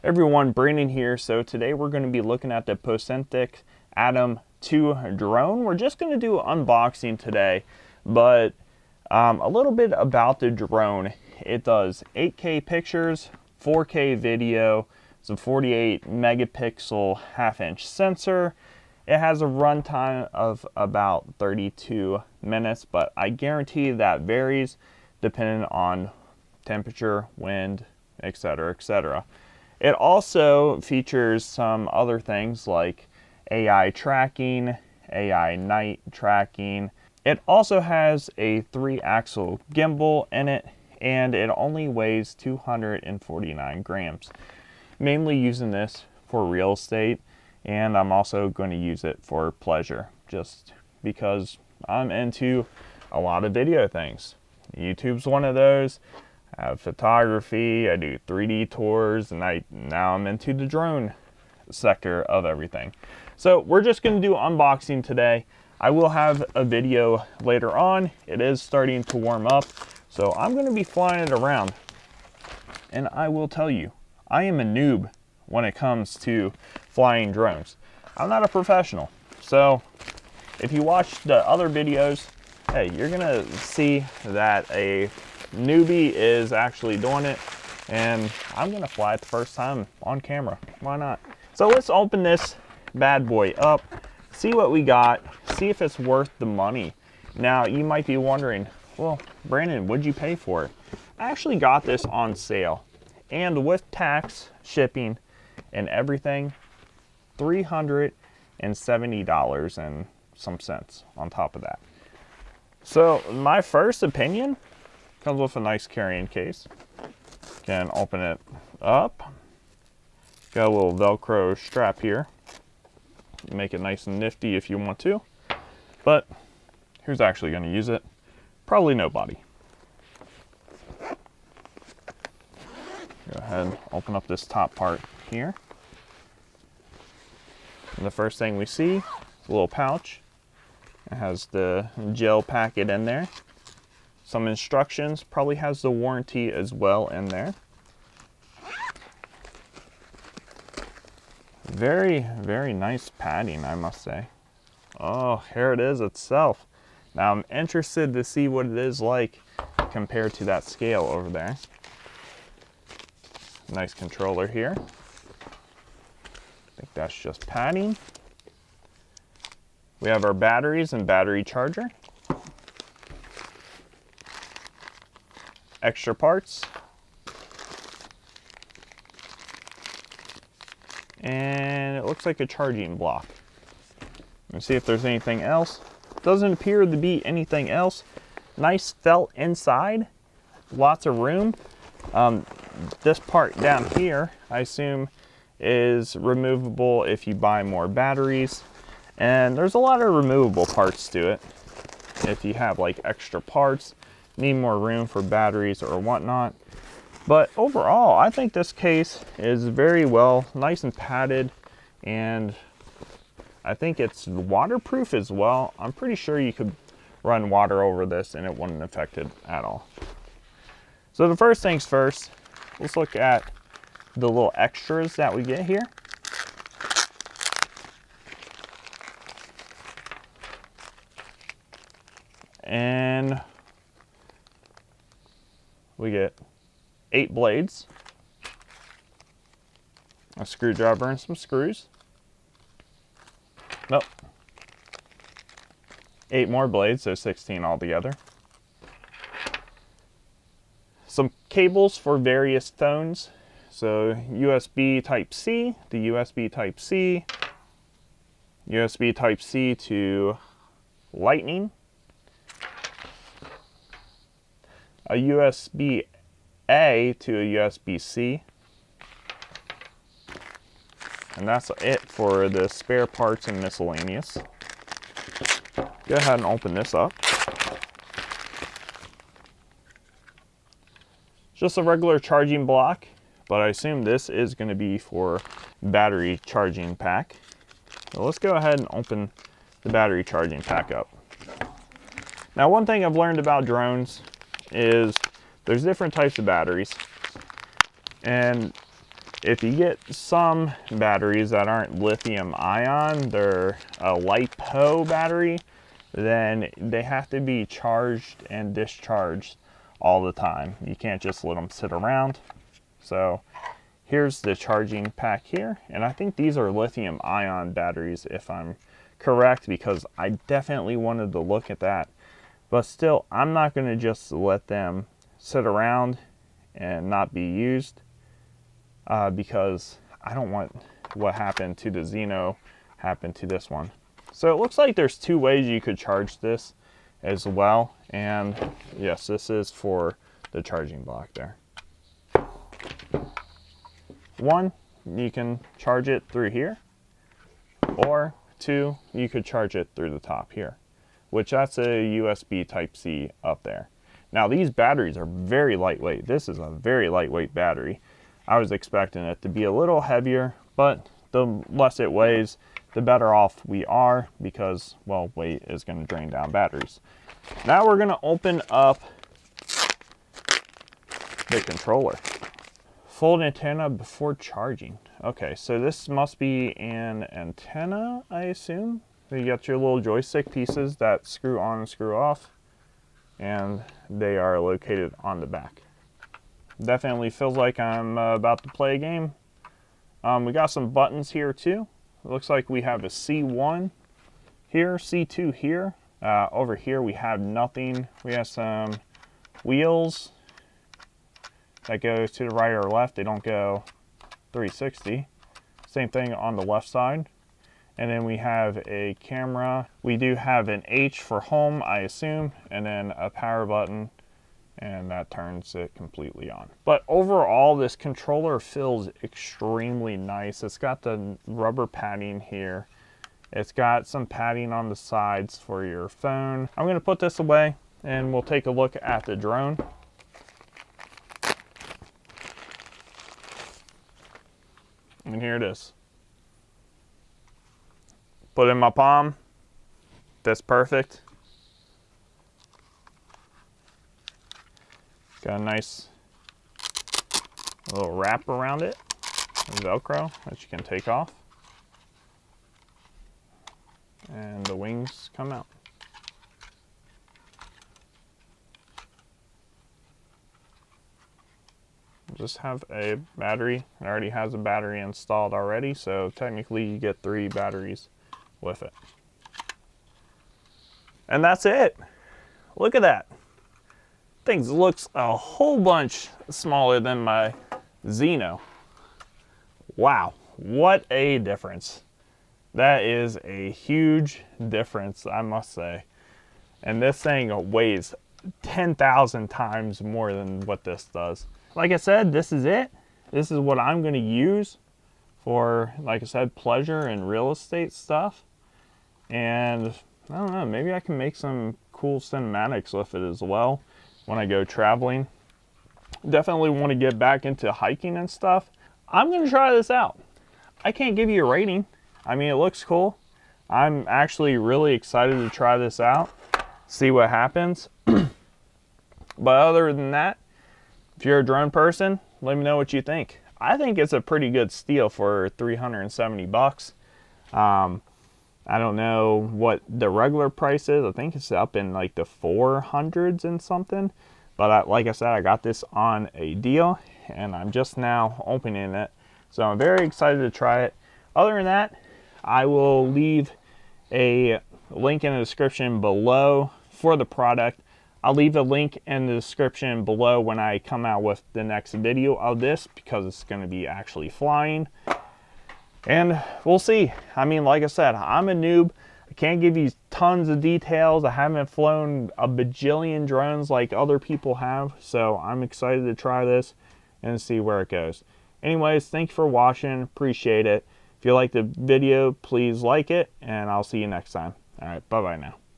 Everyone, Brandon here. So today we're going to be looking at the Potensic Atom 2 drone. We're just going to do an unboxing today, but a little bit about the drone. It does 8K pictures, 4K video, it's a 48 megapixel half-inch sensor. It has a runtime of about 32 minutes, but I guarantee that varies depending on temperature, wind, etc., etc. It also features some other things like AI tracking, AI night tracking. It also has a 3-axle gimbal in it, and it only weighs 249 grams. Mainly using this for real estate, and I'm also going to use it for pleasure, just because I'm into a lot of video things. YouTube's one of those. I have photography, I do 3D tours, and now I'm into the drone sector of everything. So we're just going to do unboxing today. I will have a video later on. It is starting to warm up, so I'm going to be flying it around. And I will tell you, I am a noob when it comes to flying drones. I'm not a professional, so if you watch the other videos, hey, you're going to see that a newbie is actually doing it, and I'm gonna fly it the first time on camera. Why not? So let's open this bad boy up, see what we got, see if it's worth the money. Now you might be wondering, well, Brandon, what'd you pay for it? I actually got this on sale, and with tax, shipping, and everything, $370 and some cents on top of that. So my first opinion, comes with a nice carrying case. Can open it up. Got a little Velcro strap here. Make it nice and nifty if you want to. But who's actually going to use it? Probably nobody. Go ahead and open up this top part here. And the first thing we see is a little pouch. It has the gel packet in there. Some instructions, probably has the warranty as well in there. Very, very nice padding, I must say. Oh, here it is itself. Now I'm interested to see what it is like compared to that scale over there. Nice controller here. I think that's just padding. We have our batteries and battery charger. Extra parts, and it looks like a charging block. Let's see if there's anything else. Doesn't appear to be anything else. Nice felt inside, lots of room. This part down here, I assume, is removable if you buy more batteries, and there's a lot of removable parts to it if you have like extra parts, need more room for batteries or whatnot. But overall, I think this case is very well, nice and padded, and I think it's waterproof as well. I'm pretty sure you could run water over this and it wouldn't affect it at all. So the first things first, let's look at the little extras that we get here. And we get 8 blades, a screwdriver and some screws. Nope. 8 more blades, so 16 altogether. Some cables for various phones. So USB Type-C to USB Type-C, USB Type-C to Lightning, a USB-A to a USB-C, and that's it for the spare parts and miscellaneous. Go ahead and open this up. Just a regular charging block, but I assume this is going to be for battery charging pack. So let's go ahead and open the battery charging pack up. Now, one thing I've learned about drones is there's different types of batteries, and if you get some batteries that aren't lithium ion, they're a LiPo battery, then they have to be charged and discharged all the time. You can't just let them sit around. So here's the charging pack here, and I think these are lithium ion batteries if I'm correct, because I definitely wanted to look at that. But still, I'm not going to just let them sit around and not be used, because I don't want what happened to the Xeno happen to this one. So it looks like there's two ways you could charge this as well. And yes, this is for the charging block there. One, you can charge it through here, or two, you could charge it through the top here, which that's a USB Type-C up there. Now these batteries are very lightweight. This is a very lightweight battery. I was expecting it to be a little heavier, but the less it weighs, the better off we are, because, well, weight is going to drain down batteries. Now we're going to open up the controller. Fold antenna before charging. Okay, so this must be an antenna, I assume. You got your little joystick pieces that screw on and screw off, and they are located on the back. Definitely feels like I'm about to play a game. We got some buttons here too. It looks like we have a C1 here, C2 here. Over here we have nothing. We have some wheels that go to the right or left. They don't go 360. Same thing on the left side. And then we have a camera. We do have an H for home, I assume, and then a power button, and that turns it completely on. But overall, this controller feels extremely nice. It's got the rubber padding here. It's got some padding on the sides for your phone. I'm gonna put this away and we'll take a look at the drone. And here it is. Put it in my palm. That's perfect. Got a nice little wrap around it, Velcro that you can take off, and the wings come out. Just have a battery. It already has a battery installed already, so technically you get 3 batteries with it. And that's it. Look at that. Things looks a whole bunch smaller than my Xeno. Wow, what a difference. That is a huge difference, I must say. And this thing weighs 10,000 times more than what this does. Like I said, this is it. This is what I'm going to use for, like I said, pleasure and real estate stuff. And I don't know, maybe I can make some cool cinematics with it as well when I go traveling. Definitely want to get back into hiking and stuff. I'm going to try this out. I can't give you a rating. I mean, it looks cool. I'm actually really excited to try this out, see what happens. But other than that, if you're a drone person, let me know what you think. I think it's a pretty good steal for 370 bucks. I don't know what the regular price is. I think it's up in like the 400s and something. But like I said, I got this on a deal and I'm just now opening it. So I'm very excited to try it. Other than that, I will leave a link in the description below for the product. I'll leave a link in the description below when I come out with the next video of this, because it's going to be actually flying. And we'll see. I mean, like I said, I'm a noob. I can't give you tons of details. I haven't flown a bajillion drones like other people have. So I'm excited to try this and see where it goes. Anyways, thanks for watching. Appreciate it. If you like the video, please like it. And I'll see you next time. All right, bye-bye now.